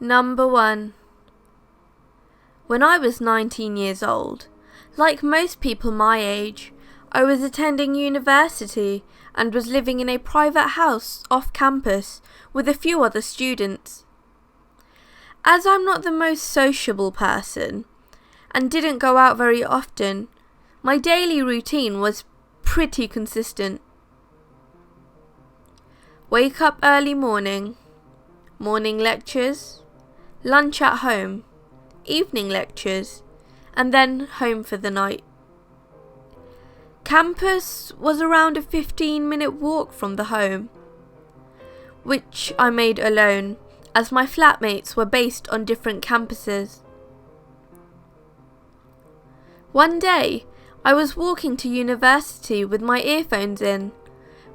Number 1. When I was 19 years old, like most people my age, I was attending university and was living in a private house off campus with a few other students. As I'm not the most sociable person and didn't go out very often, my daily routine was pretty consistent. Wake up early morning lectures, lunch at home, evening lectures, and then home for the night. Campus was around a 15-minute walk from the home, which I made alone as my flatmates were based on different campuses. One day, I was walking to university with my earphones in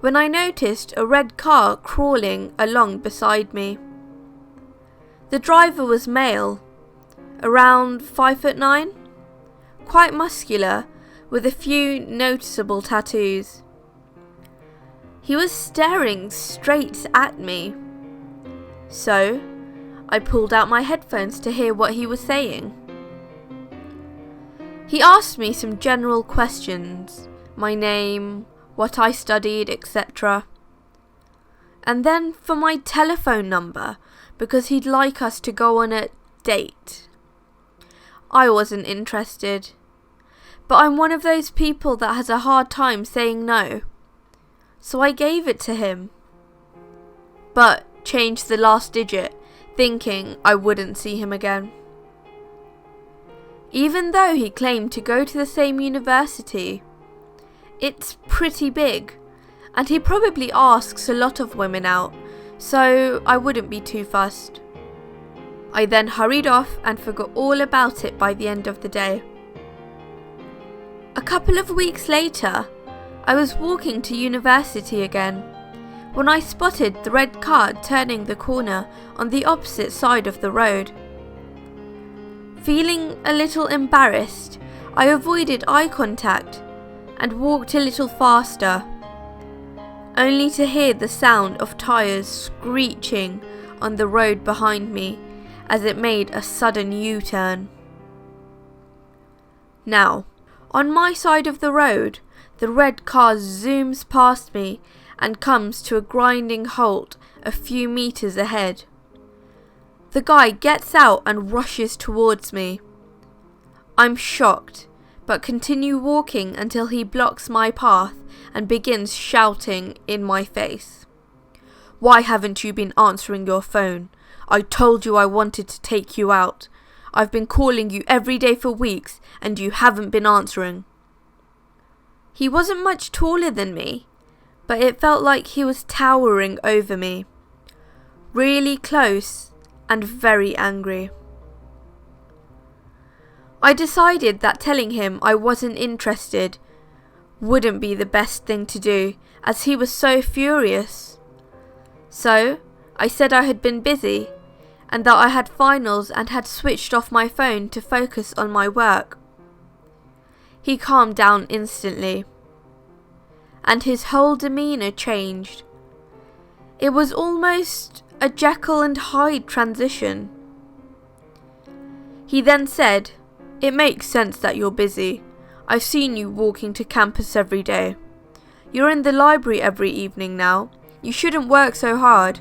when I noticed a red car crawling along beside me. The driver was male, around 5'9", quite muscular, with a few noticeable tattoos. He was staring straight at me, so I pulled out my headphones to hear what he was saying. He asked me some general questions, my name, what I studied, etc. And then for my telephone number, because he'd like us to go on a date. I wasn't interested, but I'm one of those people that has a hard time saying no, so I gave it to him, but changed the last digit, thinking I wouldn't see him again. Even though he claimed to go to the same university, it's pretty big, and he probably asks a lot of women out, so I wouldn't be too fussed. I then hurried off and forgot all about it by the end of the day. A couple of weeks later, I was walking to university again, when I spotted the red car turning the corner on the opposite side of the road. Feeling a little embarrassed, I avoided eye contact and walked a little faster, only to hear the sound of tyres screeching on the road behind me as it made a sudden U-turn. Now, on my side of the road, the red car zooms past me and comes to a grinding halt a few meters ahead. The guy gets out and rushes towards me. I'm shocked, but continue walking until he blocks my path and begins shouting in my face. "Why haven't you been answering your phone? I told you I wanted to take you out. I've been calling you every day for weeks and you haven't been answering." He wasn't much taller than me, but it felt like he was towering over me, really close and very angry. I decided that telling him I wasn't interested wouldn't be the best thing to do, as he was so furious. So I said I had been busy and that I had finals and had switched off my phone to focus on my work. He calmed down instantly, and his whole demeanour changed. It was almost a Jekyll and Hyde transition. He then said, "It makes sense that you're busy. I've seen you walking to campus every day. You're in the library every evening now. You shouldn't work so hard."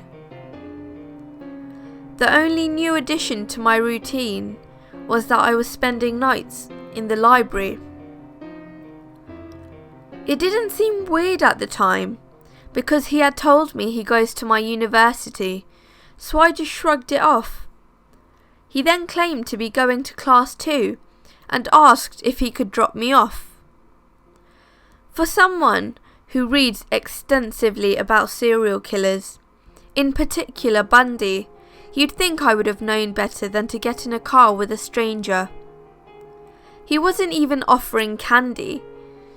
The only new addition to my routine was that I was spending nights in the library. It didn't seem weird at the time, because he had told me he goes to my university, so I just shrugged it off. He then claimed to be going to class 2 and asked if he could drop me off. For someone who reads extensively about serial killers, in particular Bundy, you'd think I would have known better than to get in a car with a stranger. He wasn't even offering candy,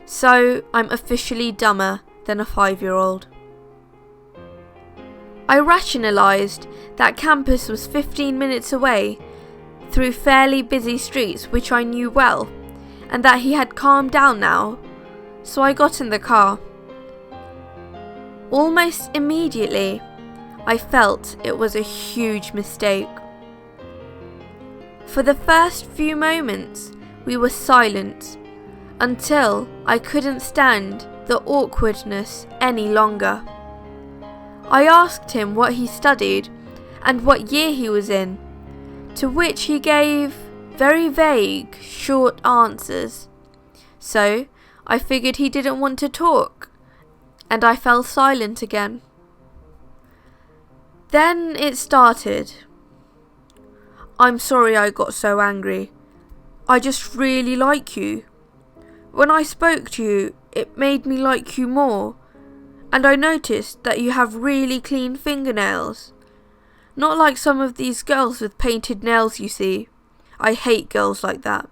so I'm officially dumber than a 5-year-old. I rationalised that campus was 15 minutes away through fairly busy streets which I knew well, and that he had calmed down now, so I got in the car. Almost immediately, I felt it was a huge mistake. For the first few moments, we were silent, until I couldn't stand the awkwardness any longer. I asked him what he studied and what year he was in, to which he gave very vague, short answers. So I figured he didn't want to talk, and I fell silent again. Then it started. "I'm sorry I got so angry. I just really like you. When I spoke to you, it made me like you more. And I noticed that you have really clean fingernails. Not like some of these girls with painted nails, you see. I hate girls like that.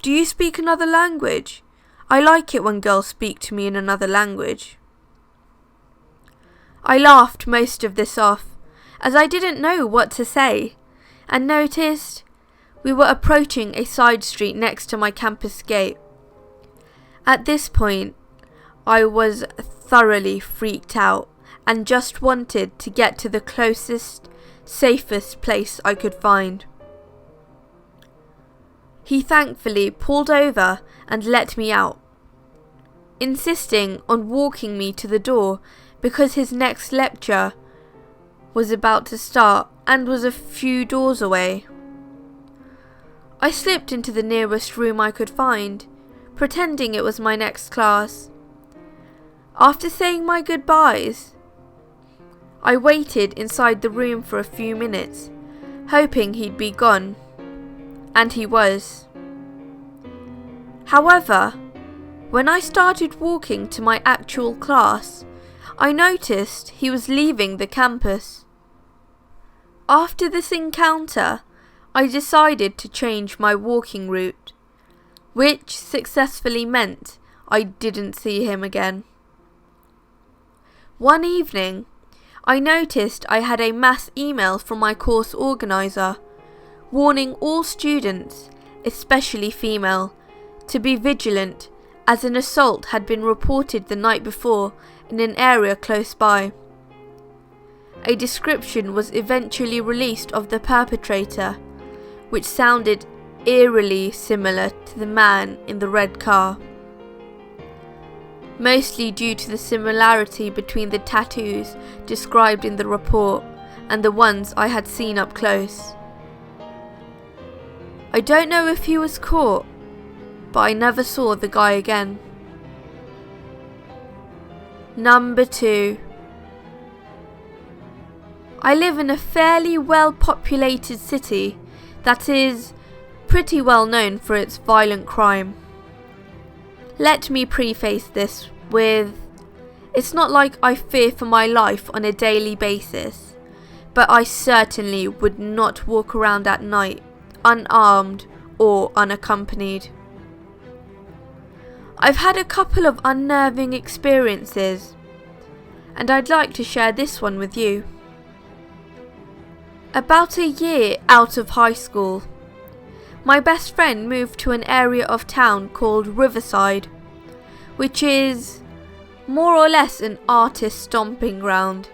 Do you speak another language? I like it when girls speak to me in another language." I laughed most of this off, as I didn't know what to say, and noticed we were approaching a side street next to my campus gate. At this point, I was thoroughly freaked out and just wanted to get to the closest, safest place I could find. He thankfully pulled over and let me out, insisting on walking me to the door because his next lecture was about to start and was a few doors away. I slipped into the nearest room I could find, pretending it was my next class. After saying my goodbyes, I waited inside the room for a few minutes, hoping he'd be gone, and he was. However, when I started walking to my actual class, I noticed he was leaving the campus. After this encounter, I decided to change my walking route, which successfully meant I didn't see him again. One evening, I noticed I had a mass email from my course organizer, warning all students, especially female, to be vigilant as an assault had been reported the night before in an area close by. A description was eventually released of the perpetrator, which sounded eerily similar to the man in the red car, mostly due to the similarity between the tattoos described in the report and the ones I had seen up close. I don't know if he was caught, but I never saw the guy again. Number 2. I live in a fairly well-populated city that is pretty well known for its violent crime. Let me preface this with, it's not like I fear for my life on a daily basis, but I certainly would not walk around at night unarmed or unaccompanied. I've had a couple of unnerving experiences, and I'd like to share this one with you. About a year out of high school, my best friend moved to an area of town called Riverside, which is more or less an artist stomping ground.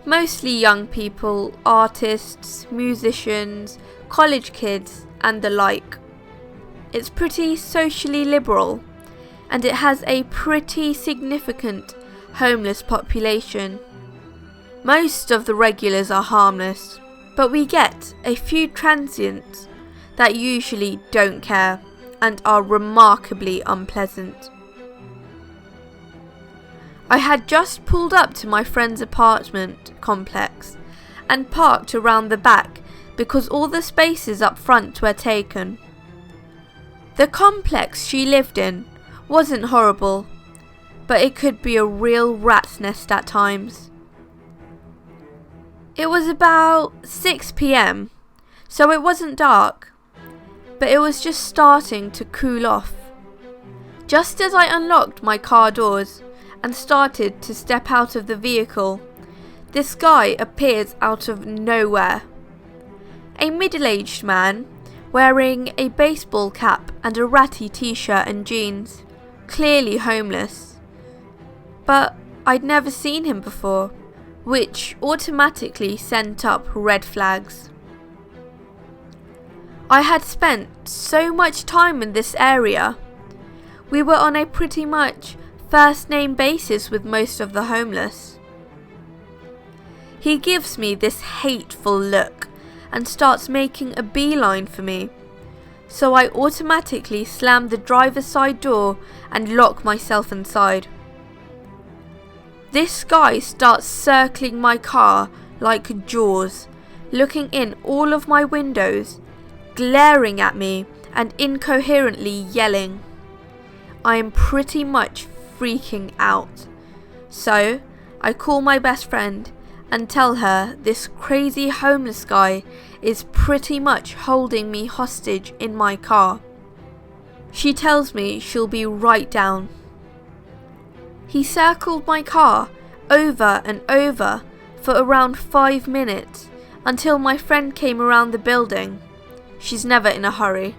Mostly young people, artists, musicians, college kids, and the like. It's pretty socially liberal, and it has a pretty significant homeless population. Most of the regulars are harmless, but we get a few transients that usually don't care and are remarkably unpleasant. I had just pulled up to my friend's apartment complex and parked around the back because all the spaces up front were taken. The complex she lived in wasn't horrible, but it could be a real rat's nest at times. It was about 6 p.m, so it wasn't dark, but it was just starting to cool off. Just as I unlocked my car doors and started to step out of the vehicle, this guy appeared out of nowhere. A middle-aged man wearing a baseball cap and a ratty t-shirt and jeans, clearly homeless. But I'd never seen him before, which automatically sent up red flags. I had spent so much time in this area. We were on a pretty much first name basis with most of the homeless. He gives me this hateful look and starts making a beeline for me, so I automatically slam the driver's side door and lock myself inside. This guy starts circling my car like Jaws, looking in all of my windows, glaring at me and incoherently yelling. I am pretty much freaking out, so I call my best friend and tell her this crazy homeless guy is pretty much holding me hostage in my car. She tells me she'll be right down. He circled my car over and over for around 5 minutes until my friend came around the building. She's never in a hurry.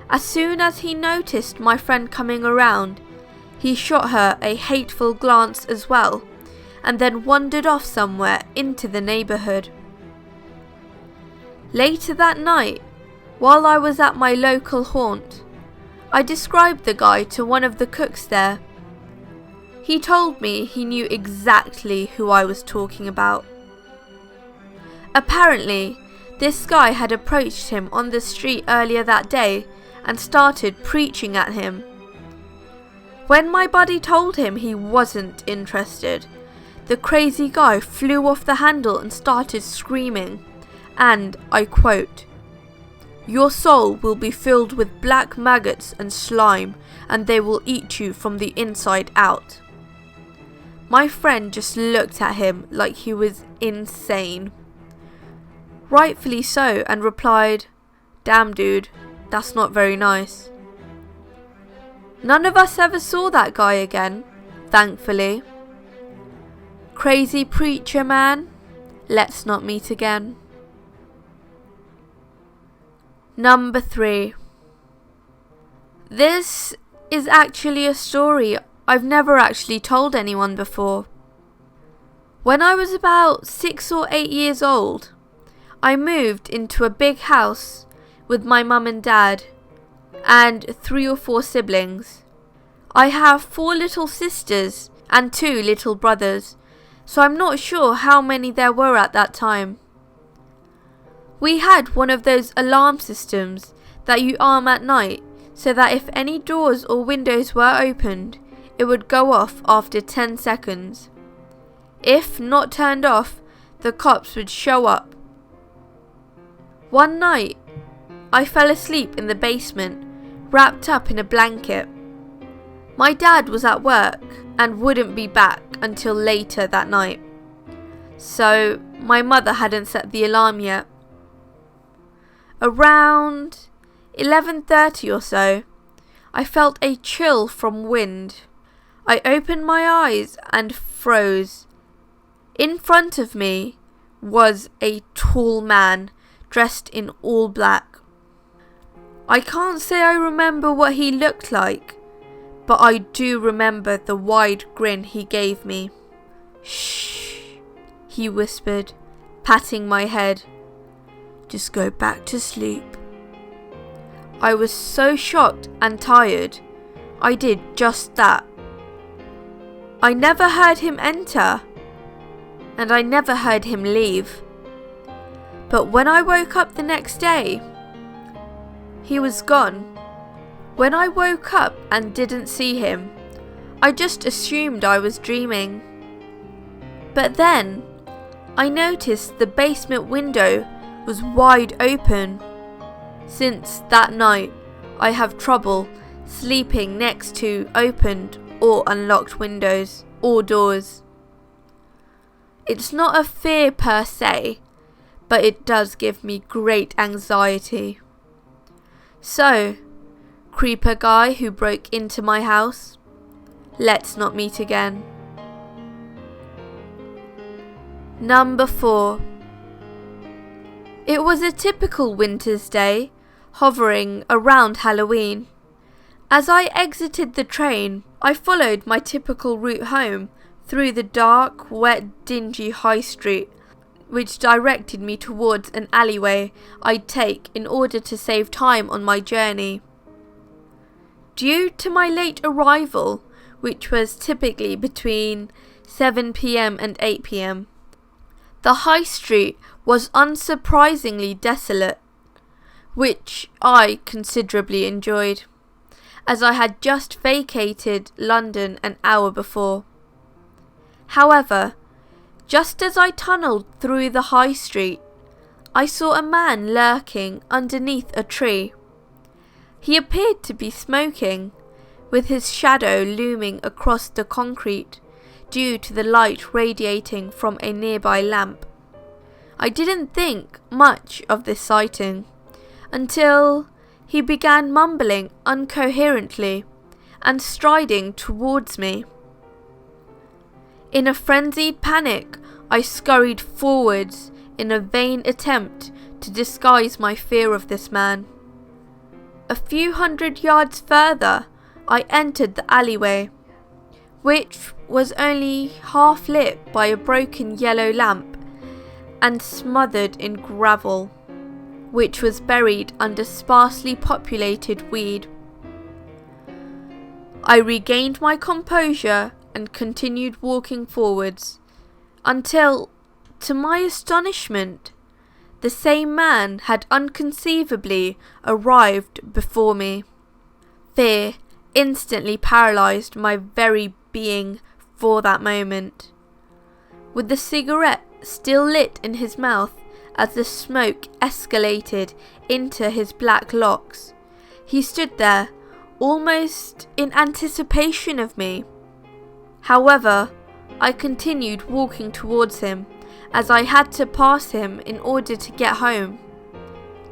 As soon as he noticed my friend coming around, he shot her a hateful glance as well, and then wandered off somewhere into the neighbourhood. Later that night, while I was at my local haunt, I described the guy to one of the cooks there. He told me he knew exactly who I was talking about. Apparently, this guy had approached him on the street earlier that day and started preaching at him. When my buddy told him he wasn't interested, the crazy guy flew off the handle and started screaming, and I quote, "Your soul will be filled with black maggots and slime, and they will eat you from the inside out." My friend just looked at him like he was insane. Rightfully so, and replied, "Damn dude, that's not very nice." None of us ever saw that guy again, thankfully. Crazy preacher man, let's not meet again. Number 3. This is actually a story I've never actually told anyone before. When I was about 6 or 8 years old, I moved into a big house with my mum and dad and 3 or 4 siblings. I have 4 little sisters and 2 little brothers, so I'm not sure how many there were at that time. We had one of those alarm systems that you arm at night so that if any doors or windows were opened, it would go off after 10 seconds. If not turned off, the cops would show up. One night, I fell asleep in the basement, wrapped up in a blanket. My dad was at work and wouldn't be back until later that night, so my mother hadn't set the alarm yet. Around 11:30 or so, I felt a chill from wind. I opened my eyes and froze. In front of me was a tall man dressed in all black. I can't say I remember what he looked like, but I do remember the wide grin he gave me. "Shh," he whispered, patting my head. "Just go back to sleep." I was so shocked and tired, I did just that. I never heard him enter, and I never heard him leave. But when I woke up the next day, he was gone. When I woke up and didn't see him, I just assumed I was dreaming. But then, I noticed the basement window was wide open. Since that night, I have trouble sleeping next to opened or unlocked windows or doors. It's not a fear per se, but it does give me great anxiety. So, creeper guy who broke into my house, let's not meet again. Number 4. It was a typical winter's day, hovering around Halloween. As I exited the train, I followed my typical route home through the dark, wet, dingy high street, which directed me towards an alleyway I'd take in order to save time on my journey. Due to my late arrival, which was typically between 7 PM and 8 PM, the high street was unsurprisingly desolate, which I considerably enjoyed, as I had just vacated London an hour before. However, just as I tunnelled through the high street, I saw a man lurking underneath a tree. He appeared to be smoking, with his shadow looming across the concrete due to the light radiating from a nearby lamp. I didn't think much of this sighting until he began mumbling incoherently and striding towards me. In a frenzied panic, I scurried forwards in a vain attempt to disguise my fear of this man. A few hundred yards further, I entered the alleyway, which was only half lit by a broken yellow lamp and smothered in gravel, which was buried under sparsely populated weed. I regained my composure and continued walking forwards until, to my astonishment, the same man had unconceivably arrived before me. Fear instantly paralysed my very being for that moment. With the cigarette still lit in his mouth as the smoke escalated into his black locks, he stood there, almost in anticipation of me. However, I continued walking towards him, as I had to pass him in order to get home.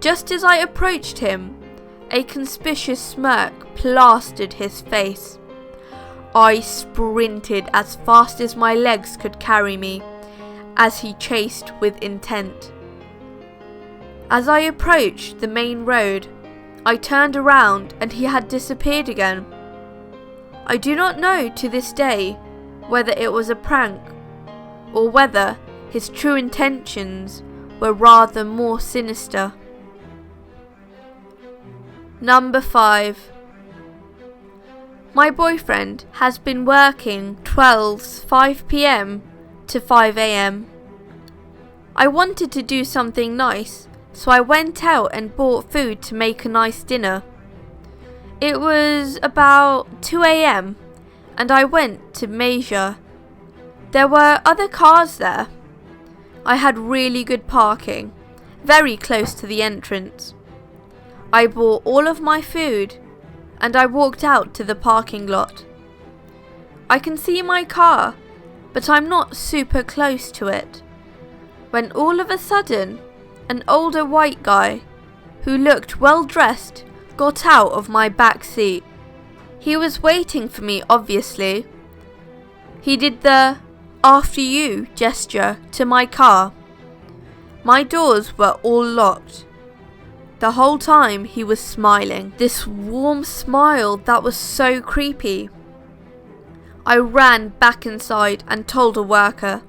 Just as I approached him, a conspicuous smirk plastered his face. I sprinted as fast as my legs could carry me, as he chased with intent. As I approached the main road, I turned around and he had disappeared again. I do not know to this day whether it was a prank or whether his true intentions were rather more sinister. Number 5. My boyfriend has been working 5 PM to 5 AM. I wanted to do something nice, so I went out and bought food to make a nice dinner. It was about 2 AM and I went to measure. There were other cars there. I had really good parking, very close to the entrance. I bought all of my food and I walked out to the parking lot. I can see my car, but I'm not super close to it, when all of a sudden an older white guy who looked well dressed got out of my back seat. He was waiting for me, obviously. He did the "after you" gesture to my car. My doors were all locked. The whole time he was smiling, this warm smile that was so creepy. I ran back inside and told a worker.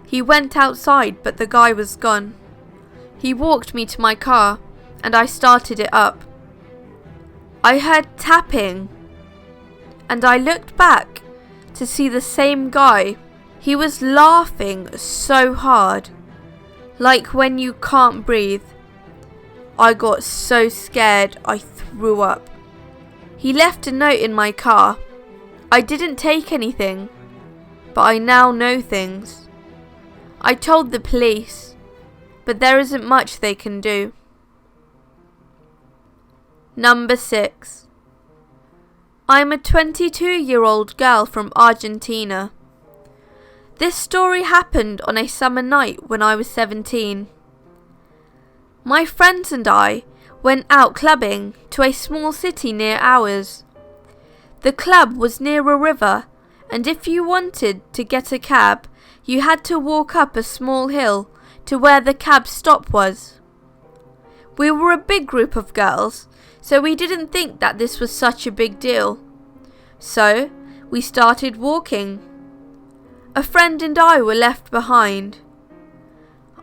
He went outside, but the guy was gone. He walked me to my car and I started it up. I heard tapping and I looked back to see the same guy. He was laughing so hard, like when you can't breathe. I got so scared I threw up. He left a note in my car. I didn't take anything, but I now know things. I told the police, but there isn't much they can do. Number 6. I'm a 22-year-old girl from Argentina. This story happened on a summer night when I was 17. My friends and I went out clubbing to a small city near ours. The club was near a river, and if you wanted to get a cab, you had to walk up a small hill to where the cab stop was. We were a big group of girls, so we didn't think that this was such a big deal. So we started walking. A friend and I were left behind.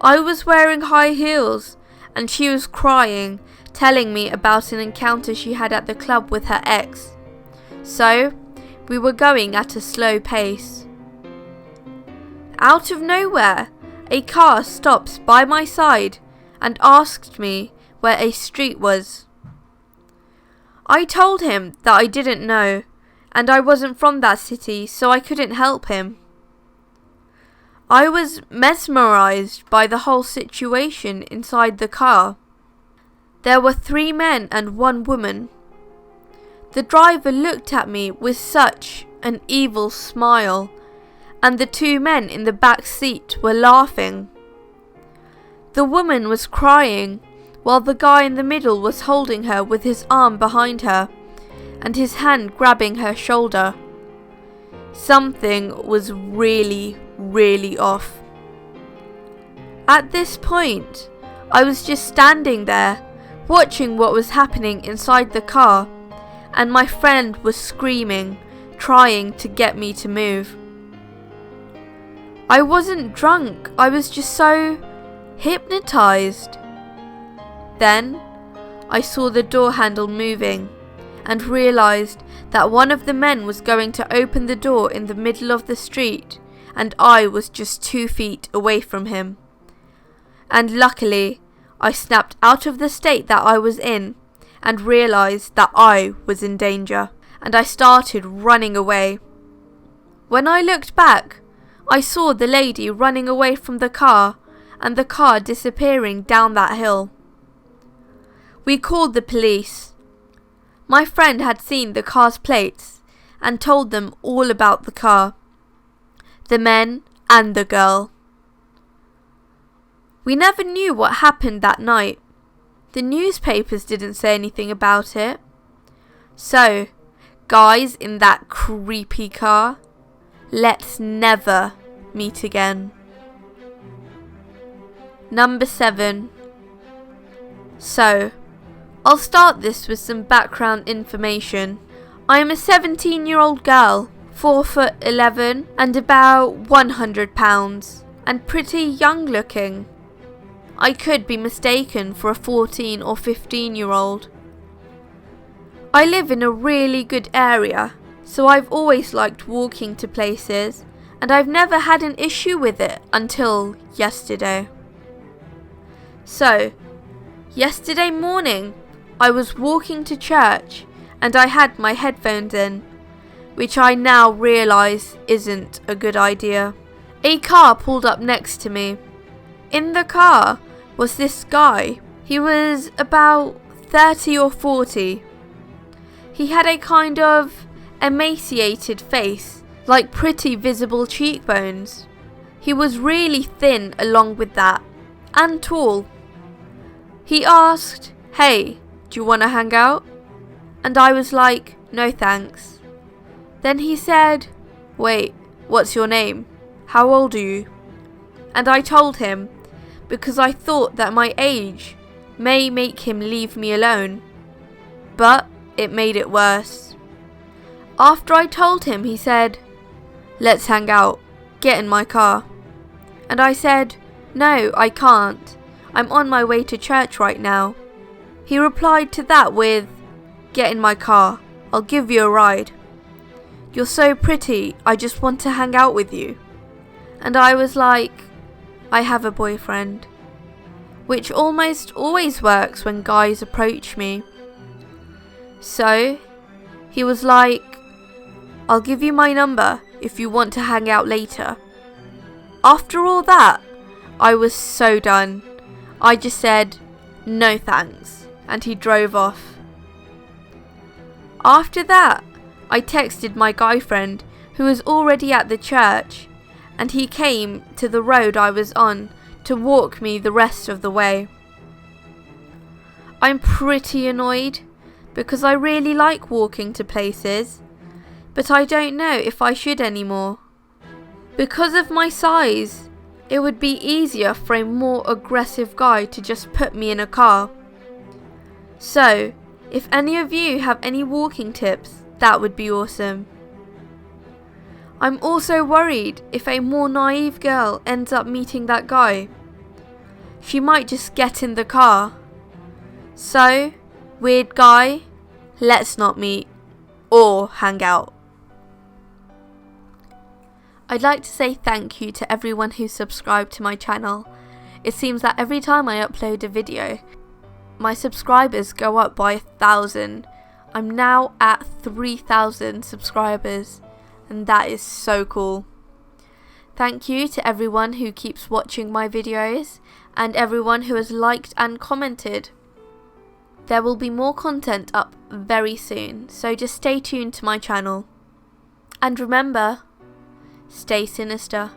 I was wearing high heels and she was crying, telling me about an encounter she had at the club with her ex. So, we were going at a slow pace. Out of nowhere, a car stops by my side and asked me where a street was. I told him that I didn't know, and I wasn't from that city, so I couldn't help him. I was mesmerized by the whole situation inside the car. There were 3 men and 1 woman. The driver looked at me with such an evil smile, and the 2 men in the back seat were laughing. The woman was crying, while the guy in the middle was holding her with his arm behind her, and his hand grabbing her shoulder. Something was really off. At this point, I was just standing there, watching what was happening inside the car, and my friend was screaming, trying to get me to move. I wasn't drunk, I was just so hypnotized. Then, I saw the door handle moving, and realized that one of the men was going to open the door in the middle of the street, and I was just 2 feet away from him. And luckily, I snapped out of the state that I was in, and realized that I was in danger, and I started running away. When I looked back, I saw the lady running away from the car, and the car disappearing down that hill. We called the police. My friend had seen the car's plates and told them all about the car, the men and the girl. We never knew what happened that night. The newspapers didn't say anything about it. So, guys in that creepy car, let's never meet again. Number 7. So, I'll start this with some background information. I am a 17-year-old girl, 4'11" and about 100 pounds, and pretty young looking. I could be mistaken for a 14 or 15-year-old. I live in a really good area, so I've always liked walking to places, and I've never had an issue with it until yesterday. So, yesterday morning, I was walking to church and I had my headphones in, which I now realise isn't a good idea. A car pulled up next to me. In the car was this guy. He was about 30 or 40. He had a kind of emaciated face, like pretty visible cheekbones. He was really thin along with that, and tall. He asked, "Hey, do you want to hang out?" And I was like, "No thanks." Then he said, "Wait, what's your name? How old are you?" And I told him, because I thought that my age may make him leave me alone. But it made it worse. After I told him, he said, "Let's hang out. Get in my car." And I said, "No, I can't. I'm on my way to church right now." He replied to that with, "Get in my car. I'll give you a ride. You're so pretty, I just want to hang out with you." And I was like, I have a boyfriend. Which almost always works when guys approach me. So, he was like, "I'll give you my number if you want to hang out later." After all that, I was so done. I just said, "No thanks," and he drove off. After that, I texted my guy friend, who was already at the church, and he came to the road I was on to walk me the rest of the way. I'm pretty annoyed, because I really like walking to places, but I don't know if I should anymore. Because of my size, it would be easier for a more aggressive guy to just put me in a car. So, if any of you have any walking tips, that would be awesome. I'm also worried if a more naive girl ends up meeting that guy. she might just get in the car. So, weird guy, let's not meet or hang out. I'd like to say thank you to everyone who subscribed to my channel. It seems that every time I upload a video, my subscribers go up by 1,000. I'm now at 3,000 subscribers, and that is so cool. Thank you to everyone who keeps watching my videos and everyone who has liked and commented. There will be more content up very soon, so just stay tuned to my channel. And remember, stay sinister.